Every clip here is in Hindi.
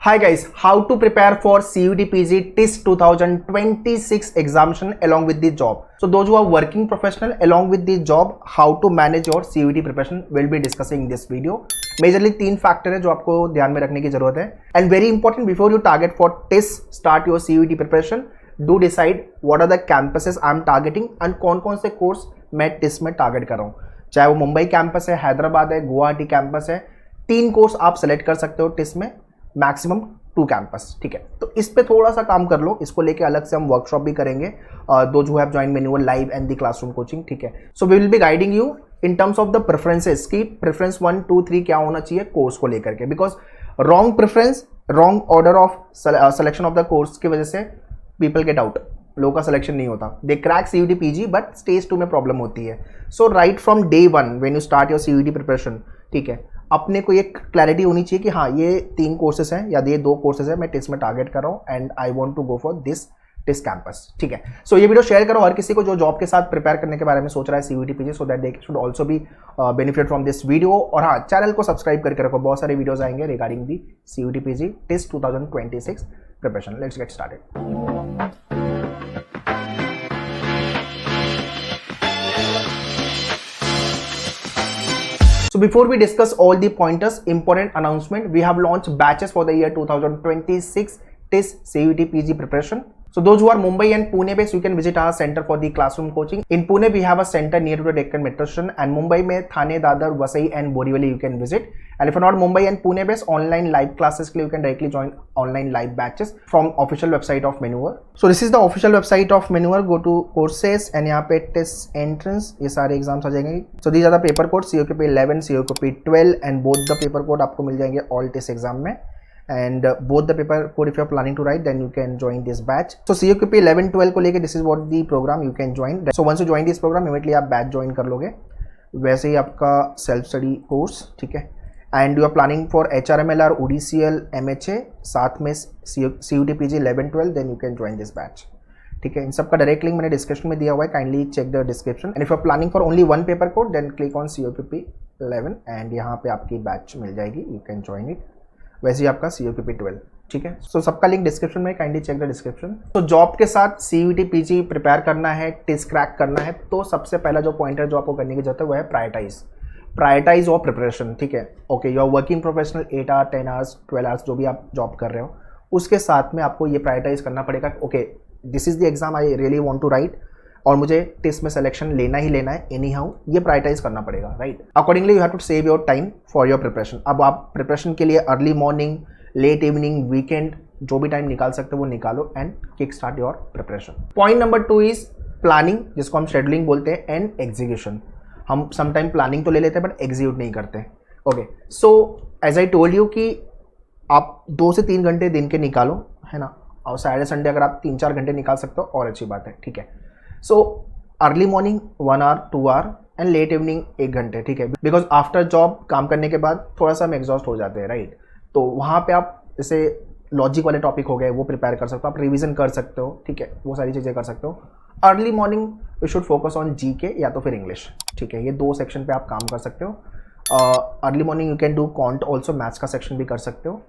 Hi guys, how to prepare for CUET PG TIS 2026 examination along with the job. So those who are working professional along with the job, how to manage your CUET preparation will be discussing in this video. Majorly तीन फैक्टर है जो आपको ध्यान में रखने की जरूरत है. And very important, before you target for TIS, start your CUET preparation. Do decide what are the campuses I am targeting and कौन कौन से कोर्स मैं TIS में टारगेट कर रहा हूँ. चाहे वो मुंबई कैंपस है, हैदराबाद है, गुवाहाटी कैंपस है, तीन कोर्स आप सेलेक्ट कर सकते हो TIS में, मैक्सिमम 2 कैंपस. ठीक है, तो इस पे थोड़ा सा काम कर लो. इसको लेके अलग से हम वर्कशॉप भी करेंगे. Those who have joined manual live and the classroom coaching. ठीक है, so we will be guiding you in terms of the preferences की प्रेफरेंस 1, 2, 3 क्या होना चाहिए कोर्स को लेकर के. Because wrong preference, wrong order of selection of the course की वजह से पीपल गेट आउट. लोगों का सिलेक्शन नहीं होता. They crack CUET PG but stage 2 में प्रॉब्लम होती है. So right from day 1 when you start your CUET preparation, ठीक है, अपने को एक क्लैरिटी होनी चाहिए कि हाँ ये 3 कोर्सेज हैं या ये 2 कोर्सेज है मैं TIS में टारगेट कर रहा हूँ and I want to go for this TIS campus. ठीक है, सो ये वीडियो शेयर करो हर किसी को जो जॉब के साथ प्रिपेयर करने के बारे में सोच रहा है CUET PG, so that they should also be benefit from this video. और हाँ, चैनल को सब्सक्राइब करके रखो, बहुत सारे वीडियोज आएंगे regarding the CUET PG TIS 2026 preparation. Let's get started. So before we discuss all the pointers, important announcement, we have launched batches for the year 2026 TIS CUET PG preparation. So those who are Mumbai and Pune based, you can visit our center for the classroom coaching. In Pune, we have a center near to the Deccan Metro Station, and Mumbai mein Thane, Dadar, Vasai and Borivali you can visit. And if you're not Mumbai and Pune based, online live classes के लिए you can directly join online live batches from official website of Maneuver. So this is the official website of Maneuver. Go to courses and यहाँ पे TIS entrance ये सारे एग्जाम्स आ जाएंगे. So these are the paper codes COQP 11, COQP 12 and both the paper code आपको मिल जाएंगे all TIS एग्जाम में. And both the paper code if you are planning to write, then you can join this batch. So COQP 11, 12 को लेके this is what the program you can join. So once you join this program, immediately आप batch join कर लोगे. वैसे ही आपका self study course, ठीक है. And you are planning for HRMLR, ODCL, MHA, साथ में CUET PG 11, 12, then you can join this batch. ठीक है, इन सब का डायरेक्ट लिंक मैंने डिस्क्रिप्शन में दिया हुआ है. Kindly check the description. And if you are planning for only 1 paper code, then click on COQP 11 and यहाँ पे आपकी बैच मिल जाएगी. You can join it. वैसे ही आपका COQP 12. ठीक है, सो सबका लिंक डिस्क्रिप्शन में, काइंडली चेक द डिस्क्रिप्शन. तो जॉब के साथ CUET PG प्रिपेयर करना है, TIS क्रैक करना है, तो सबसे पहला जो पॉइंटर जो आपको करने की जरूरत है वो है प्रायोरिटाइज और प्रिपरेशन. ठीक है, okay, you are working professional 8 hour 10 hours 12 hours जो भी आप जॉब कर रहे हो, उसके साथ में आपको ये प्रायोरिटाइज करना पड़ेगा. Okay, this is the exam I really want to write और मुझे TIS में सिलेक्शन लेना ही लेना है एनी हाउ, ये प्रायोरिटाइज करना पड़ेगा. Right, accordingly you have to save your time for your preparation. अब आप प्रिपरेशन के लिए early morning, late evening, weekend जो भी टाइम निकाल सकते हो वो निकालो and kick start your preparation. Point number 2 is planning, जिसको हम शेड्यूलिंग बोलते हैं, एंड एग्जीक्यूशन. हम समटाइम प्लानिंग तो ले लेते हैं बट एग्जीक्यूट नहीं करते. Okay, so as I told you कि आप 2 से 3 घंटे दिन के निकालो, है ना, और सैटरडे संडे अगर आप 3-4 घंटे निकाल सकते हो और अच्छी बात है. ठीक है, so early morning 1 hour 2 hour and late evening 1 घंटे. ठीक है, बिकॉज आफ्टर जॉब काम करने के बाद थोड़ा सा हम एग्जॉस्ट हो जाते हैं. राइट, तो वहाँ पे आप जैसे लॉजिक वाले टॉपिक हो गए वो प्रिपेयर कर सकते हो, आप रिवीजन कर सकते हो. ठीक है, वो सारी चीज़ें कर सकते हो. Early morning you should focus on GK या तो फिर इंग्लिश. ठीक है, ये 2 सेक्शन पे आप काम कर सकते हो. Early morning you can do can't also, maths का सेक्शन भी कर सकते हो.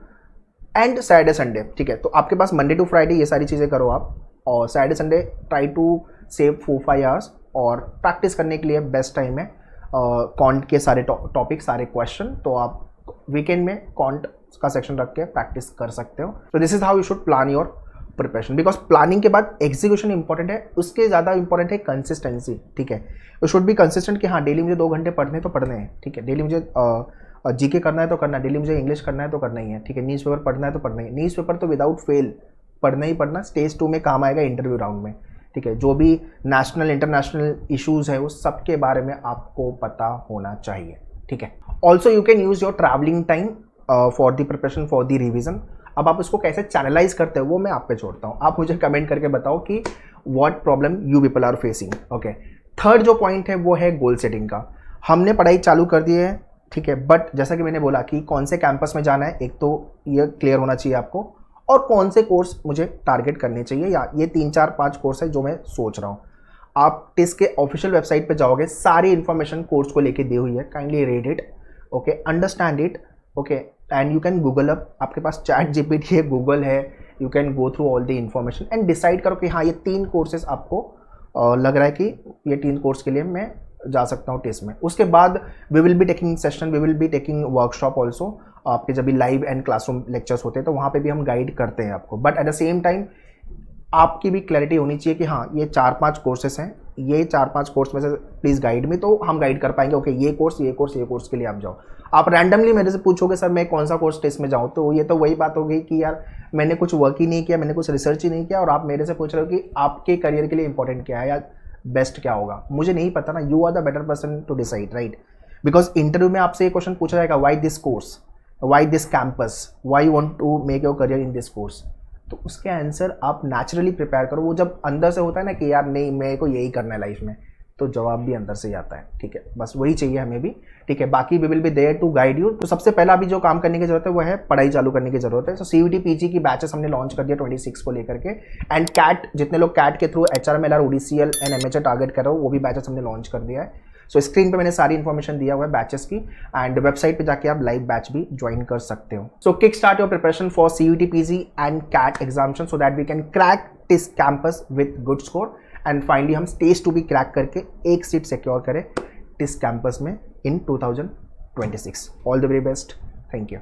एंड सैटरडे संडे, ठीक है, तो आपके पास मंडे टू फ्राइडे ये सारी चीज़ें करो आप, और Saturday Sunday try to save 4-5 hours. और प्रैक्टिस करने के लिए बेस्ट टाइम है कॉन्ट के सारे टॉपिक, सारे क्वेश्चन, तो आप वीकेंड में कॉन्ट का सेक्शन रख के प्रैक्टिस कर सकते हो. तो this is how you should plan your preparation. Because planning के बाद एग्जीक्यूशन इंपॉर्टेंट है, उसके ज़्यादा इंपॉर्टेंट है कंसिस्टेंसी. ठीक है, यू शुड बी कंसिस्टेंट कि हाँ डेली मुझे 2 घंटे पढ़ने तो पढ़ने हैं. ठीक है, डेली मुझे GK करना है तो करना है, डेली मुझे इंग्लिश करना है तो करना ही है. ठीक है, न्यूज़ पेपर पढ़ना है तो पढ़ना ही है. न्यूज़ पेपर तो विदाउट फेल पढ़ना ही पढ़ना, स्टेज 2 में काम आएगा इंटरव्यू राउंड में. ठीक है, जो भी नेशनल इंटरनेशनल इश्यूज़ है उस सब के बारे में आपको पता होना चाहिए. ठीक है, also you can use your travelling time for the preparation for the revision. अब आप उसको कैसे चैनलाइज करते हो वो मैं आप पे छोड़ता हूँ. आप मुझे कमेंट करके बताओ कि what problem you people are facing. Okay, third जो पॉइंट है वो है गोल सेटिंग का. हमने पढ़ाई चालू कर दी है, ठीक है, बट जैसा कि मैंने बोला कि कौन से कैंपस में जाना है, एक तो ये क्लियर होना चाहिए आपको, और कौन से कोर्स मुझे टारगेट करने चाहिए, या ये 3-4-5 कोर्स है जो मैं सोच रहा हूँ. आप TIS के ऑफिशियल वेबसाइट पे जाओगे, सारी इन्फॉर्मेशन कोर्स को लेके दी हुई है. Kindly read it, okay, understand it, okay, and you can Google up, आपके पास चैट जीपीटी है, गूगल है, you can go through all the information and decide करो कि हाँ ये 3 कोर्सेज आपको लग रहा है कि ये 3 कोर्स के लिए मैं जा सकता हूँ टेस्ट में। उसके बाद we will be taking session, we will be taking workshop also. आपके जब भी लाइव एंड क्लासरूम लेक्चर्स होते हैं तो वहाँ पे भी हम गाइड करते हैं आपको, but at the same time आपकी भी क्लैरिटी होनी चाहिए कि हाँ ये 4-5 कोर्सेस हैं, ये 4-5 कोर्स में से प्लीज़ गाइड में, तो हम गाइड कर पाएंगे ओके ये कोर्स के लिए आप जाओ। आप रैंडमली मेरे से पूछोगे सर मैं कौन सा कोर्स टेस्ट में जाऊँ, तो ये तो वही बात हो गई कि यार मैंने कुछ वर्क ही नहीं किया, मैंने कुछ रिसर्च ही नहीं किया और आप मेरे से पूछ रहे हो कि आपके करियर के लिए इंपॉर्टेंट क्या है या बेस्ट क्या होगा। मुझे नहीं पता ना, you are the better person to decide, right? Because interview में आपसे ये क्वेश्चन पूछा जाएगा, why this course, why this campus, why you want to make your career in this course. तो उसके आंसर आप नेचुरली प्रिपेयर करो। वो जब अंदर से होता है ना कि यार नहीं मेरे को यही करना है लाइफ में, तो जवाब भी अंदर से ही आता है, ठीक है? बस वही चाहिए हमें भी, ठीक है? बाकी we will be there to guide you. तो सबसे पहला अभी जो काम करने की जरूरत है वो है पढ़ाई चालू करने की जरूरत है। तो सीयूटी पीजी की बैचेस हमने लॉन्च कर दिया 26 को लेकर के, एंड कैट, जितने लोग कैट के through HRMLR, ODCL and MHA target कर रहे हो वो भी बैचेस हमने लॉन्च कर दिया है। सो स्क्रीन पे मैंने सारी इन्फॉर्मेशन दिया हुआ है बैचेस की, एंड वेबसाइट पे जाके आप लाइव बैच भी ज्वाइन कर सकते हो। So kick start your preparation for CUT PG and CAT examination so that we can crack TISS campus with good score, and finally हम स्टेज 2 भी क्रैक करके एक सीट सिक्योर करें टिस कैंपस में in 2026। All the very best, thank you.